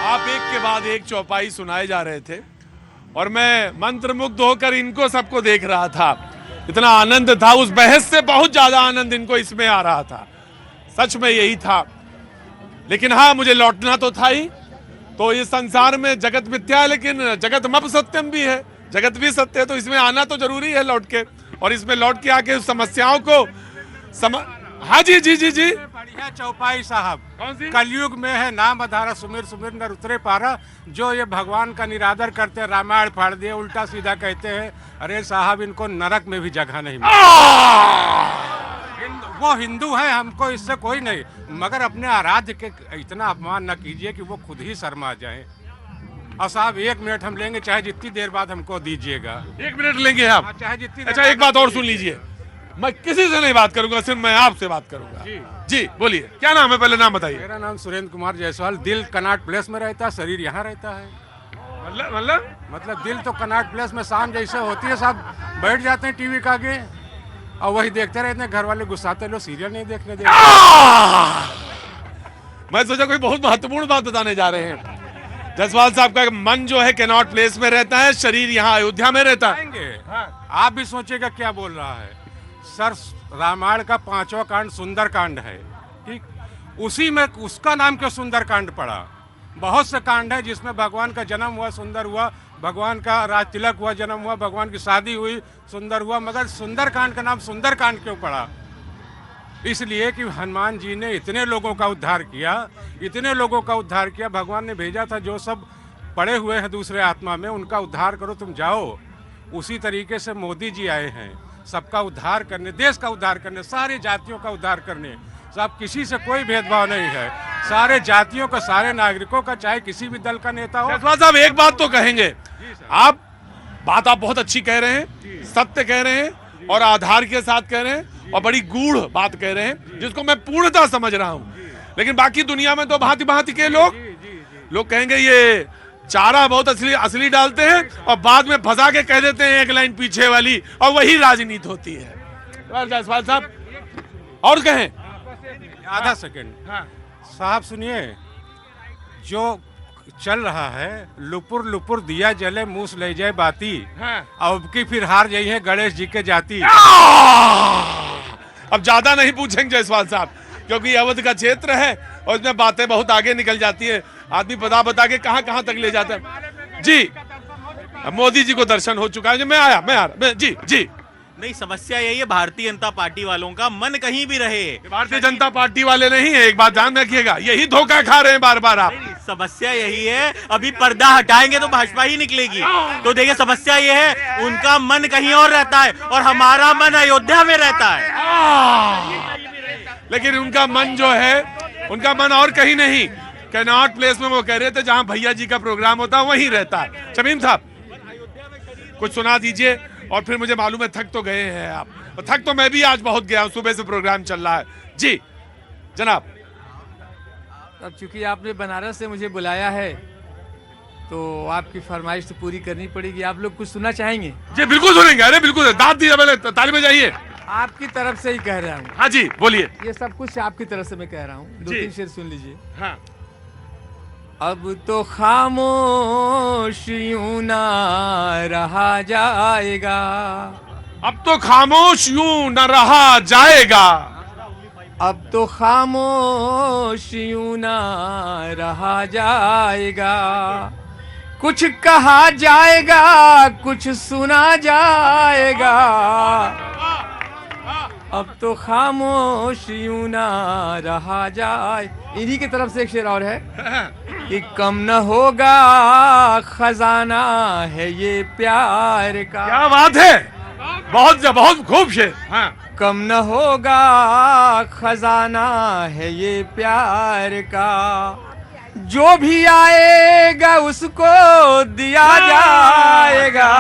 आप एक के बाद एक चौपाई सुनाए जा रहे थे और मैं मंत्रमुग्ध होकर इनको सबको देख रहा था। इतना आनंद था, उस बहस से बहुत ज्यादा आनंद इनको इसमें आ रहा था। सच में यही था। लेकिन हाँ, मुझे लौटना तो था ही। तो इस संसार में जगत मिथ्या है, लेकिन जगत मप सत्यम भी है, जगत भी सत्य है। तो इसमें आना तो जरूरी है लौट के, और इसमें लौट के आके उस समस्याओं को हाँ जी जी जी जी, बढ़िया चौपाई साहब। कौन सी? कलयुग में है नाम अधारा, सुमिर सुमिर नर उतरे पारा। जो ये भगवान का निरादर करते हैं, रामायण फाड़ दिए, उल्टा सीधा कहते हैं, अरे साहब इनको नरक में भी जगह नहीं मिली। वो हिंदू है, हमको इससे कोई नहीं, मगर अपने आराध्य के इतना अपमान न कीजिए कि वो खुद ही शर्मा जाए। और साहब 1 मिनट हम लेंगे, चाहे जितनी देर बाद हमको दीजिएगा। 1 मिनट लेंगे आप? चाहे जितनी। अच्छा, एक बात और सुन लीजिए, मैं किसी से नहीं बात करूंगा, सिर्फ मैं आपसे बात करूंगा। जी बोलिए, क्या नाम है? पहले नाम बताइए। मेरा नाम सुरेंद्र कुमार जायसवाल। दिल कनाट प्लेस में रहता है, शरीर यहाँ रहता है। मतलब दिल तो कनाट प्लेस में शाम जैसे होती है साहब, बैठ जाते हैं टीवी के आगे और वही देखते रहते हैं। घर वाले गुस्साते, लोग सीरियल नहीं देखने देते। मैं सोचा कोई बहुत महत्वपूर्ण बात बताने जा रहे हैं। जायसवाल साहब का मन जो है कैनॉट प्लेस में रहता है, शरीर यहाँ अयोध्या में रहता है। आप भी सोचेगा क्या बोल रहा है सर। रामायण का 5वां कांड सुंदर कांड है, ठीक? उसी में उसका नाम क्यों सुंदर कांड पड़ा? बहुत से कांड है जिसमें भगवान का जन्म हुआ, सुंदर हुआ, भगवान का राज तिलक हुआ, जन्म हुआ, भगवान की शादी हुई, सुंदर हुआ, मगर सुंदर कांड का नाम सुंदर कांड क्यों पड़ा? इसलिए कि हनुमान जी ने इतने लोगों का उद्धार किया, इतने लोगों का उद्धार किया। भगवान ने भेजा था, जो सब पड़े हुए हैं दूसरे आत्मा में, उनका उद्धार करो, तुम जाओ। उसी तरीके से मोदी जी आए हैं, सबका उद्धार करने, देश का उद्धार करने, सारी जातियों का उद्धार करने। सब किसी से कोई भेदभाव नहीं है, सारे जातियों का, सारे नागरिकों का, चाहे किसी भी दल का नेता हो। जायसवाल साहब एक बात तो कहेंगे आप, बात आप बहुत अच्छी कह रहे हैं, सत्य कह रहे हैं और आधार के साथ कह रहे हैं और बड़ी गूढ़ बात कह रहे हैं, जिसको मैं पूर्णतः समझ रहा हूं। लेकिन बाकी दुनिया में तो भांति भांति के लोग कहेंगे ये चारा बहुत असली डालते हैं और बाद में फंसा के कह देते हैं एक लाइन पीछे वाली, और वही राजनीति होती है। जायसवाल साहब और कहें? आधा सेकंड साहब सुनिए, जो चल रहा है, लुपुर लुपुर दिया जले मूस ले जाए बाती, अब की फिर हार जाई है गणेश जी के जाती। अब ज्यादा नहीं पूछेंगे जायसवाल साहब, क्योंकि अवध का क्षेत्र है और इसमें बातें बहुत आगे निकल जाती है। आदमी बता के कहां तक ले जाता है। जी, मोदी जी को दर्शन हो चुका है। मैं आया जी। नहीं, समस्या यही है भारतीय जनता पार्टी वालों का, मन कहीं भी रहे। भारतीय जनता पार्टी वाले नहीं है, एक बात ध्यान रखिएगा, यही धोखा खा रहे हैं बार बार आप। समस्या यही है, अभी पर्दा हटाएंगे तो भाजपा ही निकलेगी। तो देखिए, समस्या ये है, उनका मन कहीं और रहता है और हमारा मन अयोध्या में रहता है। लेकिन उनका मन जो है, उनका मन और कहीं नहीं, कैनॉट प्लेस में वो कह रहे थे जहां भैया जी का प्रोग्राम होता है वहीं रहता है। शमीम साहब कुछ सुना दीजिए, और फिर मुझे मालूम है थक तो गए हैं आप, और थक तो मैं भी आज बहुत गया हूं, सुबह से प्रोग्राम चल रहा है। जी जनाब। अब चूंकि आपने बनारस से मुझे बुलाया है तो आपकी फरमाइश तो पूरी करनी पड़ेगी। आप लोग कुछ सुनना चाहेंगे? जी बिल्कुल सुनेंगे। अरे बिल्कुल, दाद दीजिए, पहले ताली बजाइए। आपकी तरफ से ही कह रहा हूँ। हाँ जी बोलिए। ये सब कुछ आपकी तरफ से मैं कह रहा हूँ, 2-3 शेर सुन लीजिए। हाँ। अब तो खामोश यूं ना रहा जाएगा, अब तो खामोश यूं न रहा जाएगा, अब तो खामोश यूं ना रहा जाएगा। कुछ कहा जाएगा, कुछ सुना जाएगा, अब तो खामोश यूं ना रहा जाए। इन्हीं की तरफ से एक शेर और है कि कम न होगा खजाना है ये प्यार का। क्या बात है, बहुत खूब शेर। हाँ। कम न होगा खजाना है ये प्यार का, जो भी आएगा उसको दिया जाएगा,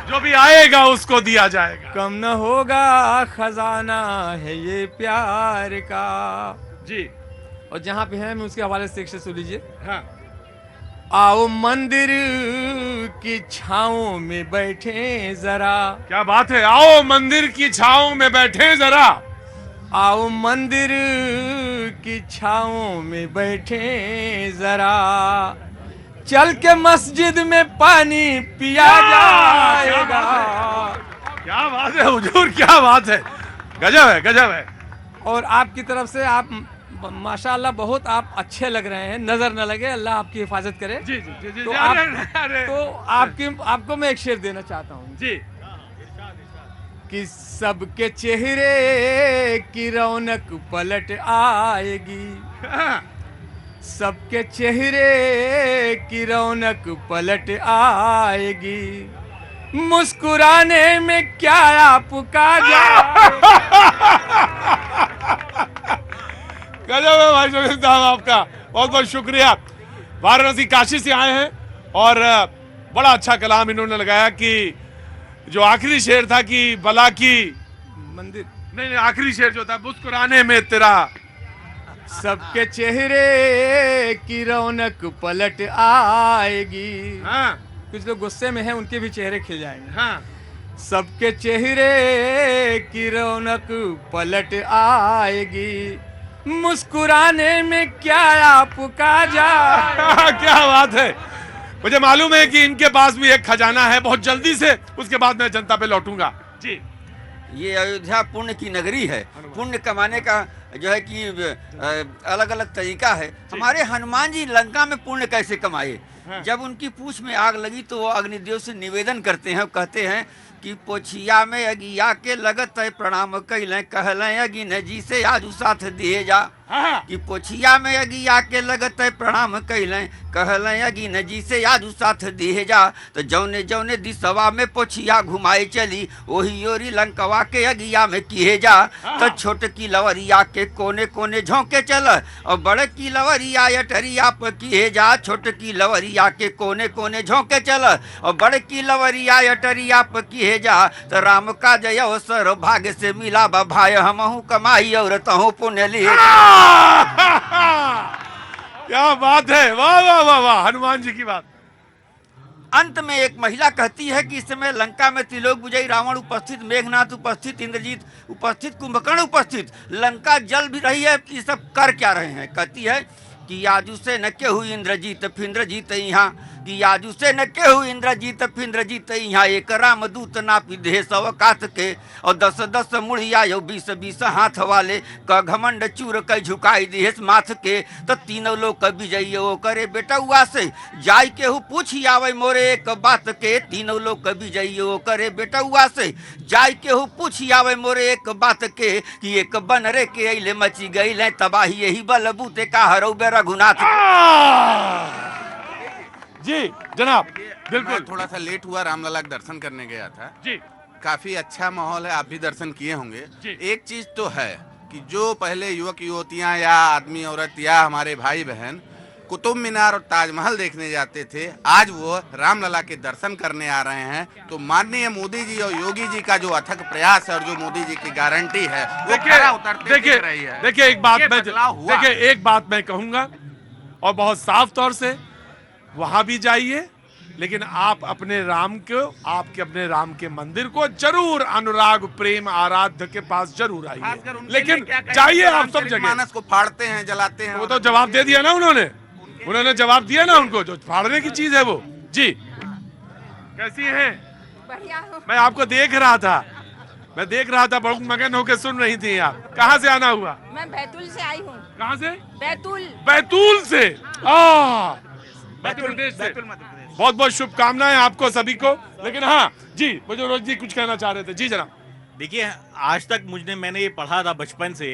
जो भी आएगा उसको दिया जाएगा। कम न होगा खजाना है ये प्यार का। जी। और जहाँ पे है मैं उसके हवाले से एक शेर सुन लीजिए। हाँ। आओ मंदिर की छाँव में बैठे जरा, क्या बात है, आओ मंदिर की छाँव में बैठे जरा, आओ मंदिर की छाँव में बैठे जरा, चल के मस्जिद में पानी पिया जाएगा। क्या बात है हुजूर, क्या बात है, गजब है, गजब है। और आपकी तरफ से आप माशाल्लाह बहुत आप अच्छे लग रहे हैं, नजर न लगे, अल्लाह आपकी हिफाजत करे। जी जी जी जी, तो अरे, आपको मैं एक शेर देना चाहता हूँ जी। कि सबके चेहरे की रौनक पलट आएगी, सबके चेहरे की रौनक पलट आएगी, मुस्कुराने में क्या आपका जाएगा। गजब है भाई शमीम साहब, आपका बहुत बहुत शुक्रिया। वाराणसी काशी से आए हैं और बड़ा अच्छा कलाम इन्होंने लगाया कि जो आखिरी शेर था कि भला की मंदिर, नहीं नहीं, आखिरी शेर जो था मुस्कुराने में तेरा, सबके चेहरे की रौनक पलट आएगी। हाँ कुछ लोग गुस्से में हैं, उनके भी चेहरे खिल जाएंगे। हाँ, सबके चेहरे की रौनक पलट आएगी, मुस्कुराने में क्या आपका जाए। क्या बात है। मुझे मालूम है कि इनके पास भी एक खजाना है, बहुत जल्दी से उसके बाद मैं जनता पे लौटूंगा जी। ये अयोध्या पुण्य की नगरी है। पुण्य कमाने का जो है कि अलग अलग तरीका है। हमारे हनुमान जी लंका में पुण्य कैसे कमाए। जब उनकी पूंछ में आग लगी तो वो अग्निदेव से निवेदन करते हैं, कहते हैं कि पोछिया में अगिया के लगत है, प्रणाम कैलें कहलें अगिन जी से आजू साथ दिए जा। कि पोछिया में अगिया के लगत है, प्रणाम कैलें कहलें अगिन जी से आजू साथ दिए जा। तो जौने जौने दिसवा में पोछिया घुमाए चली, वही ओरी लंकवा के अगिया में किए जा। तो छोट की लवरिया के कोने कोने झोंके चल, और बड़े की लवरिया अटरिया पर किए जा। छोट की लवरिया के कोने कोने झोंके चल, और बड़े की लवरिया अटरिया पर किए जा। तो राम का जय अवसर भाग्य से मिला बा, भाई हमहू कमाई और तहू पुण्य लिए। क्या बात है, वाह वाह वाह वाह, हनुमान जी की बात। अंत में एक महिला कहती है कि इस समय लंका में त्रिलोक विजयी रावण उपस्थित, मेघनाथ उपस्थित, इंद्रजीत उपस्थित, कुंभकर्ण उपस्थित, लंका जल भी रही है, ये सब कर क्या रहे हैं। कहती है कि आजू से न केहू इंद्रजीत फिंद्रजीत यहाँ, कि आजू से न केहू इंद्रजीत फिंद्रजीत यहाँ। एक रामदूत नापी देह सव कात के, और 10-10 मुड़िया यो 20-20 हाथ वाले, क घमंड चूर कई झुकाई दिहेस माथ के। तो तीनों लोग विजयी वो करे बेटुआ से, जाय केहू पूछी आवे मोरे एक बात के। तीनों लोग विजयी वो करे बेटुआ से, जाय केहू पूछी आवे मोरे एक बात के। कि एक बनरे के अइले मची गई तबाही, यही बलबूते का हरौ बे रघुनाथ। जी जनाब, मैं बिल्कुल। थोड़ा सा लेट हुआ, रामलला के दर्शन करने गया था जी काफी अच्छा माहौल है, आप भी दर्शन किए होंगे। जी। एक चीज तो है कि जो पहले युवक युवतियां या आदमी औरत या हमारे भाई बहन कुतुब मीनार और ताजमहल देखने जाते थे, आज वो रामलला के दर्शन करने आ रहे हैं। तो माननीय मोदी जी और योगी जी का जो अथक प्रयास है और जो मोदी जी की गारंटी है वो खरा उतरते दिख रही है। देखिए एक बात ये मैं बदलाव हुआ। देखिए एक बात मैं कहूंगा, और बहुत साफ तौर से, वहां भी जाइए, लेकिन आप अपने राम को, आपके अपने राम के मंदिर को जरूर अनुराग प्रेम आराध्य के पास जरूर आइए, खासकर उनके लेकिन लिए क्या कहें, जाइए आप सब रामचरित जगह। मानस को फाड़ते हैं, जलाते हैं। वो तो जवाब दे दिया ना उन्होंने जवाब दिया ना उनको, जो फाड़ने की चीज है वो। जी कैसी हैं? बढ़िया हूँ। मैं आपको देख रहा था, बहुत मगन होकर सुन रही थी आप। कहाँ से आना हुआ? मैं बैतूल से आई हूँ। कहाँ से? बैतूल से। मध्य प्रदेश से। बहुत बहुत शुभकामनाएं आपको सभी को। लेकिन हाँ जी, बुजुर्ग जी कुछ कहना चाह रहे थे। जी जनाब। देखिए, आज तक मैंने ये पढ़ा था बचपन से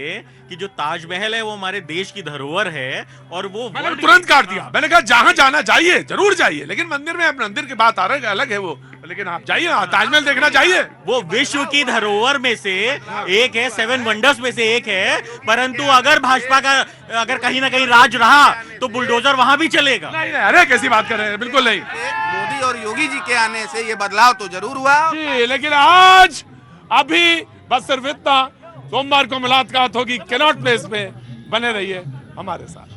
कि जो ताजमहल है वो हमारे देश की धरोहर है, और वो मैंने तुरंत काट दिया। मैंने कहा जहाँ जाना जाइए, जरूर जाइए, लेकिन मंदिर की बात अलग है वो, लेकिन आप जाइए, ताजमहल देखना चाहिए। वो विश्व की धरोहर में से एक है, 7 वंडर्स में से एक है। परंतु अगर भाजपा का अगर कहीं ना कहीं राज रहा तो बुलडोजर वहां भी चलेगा। नहीं, अरे कैसी बात कर रहे हैं, बिल्कुल नहीं। मोदी और योगी जी के आने से ये बदलाव तो जरूर हुआ जी, लेकिन आज अभी बस सिर्फ इतना, सोमवार को मुलाकात होगी कैनॉट प्लेस में। बने रहिए हमारे साथ।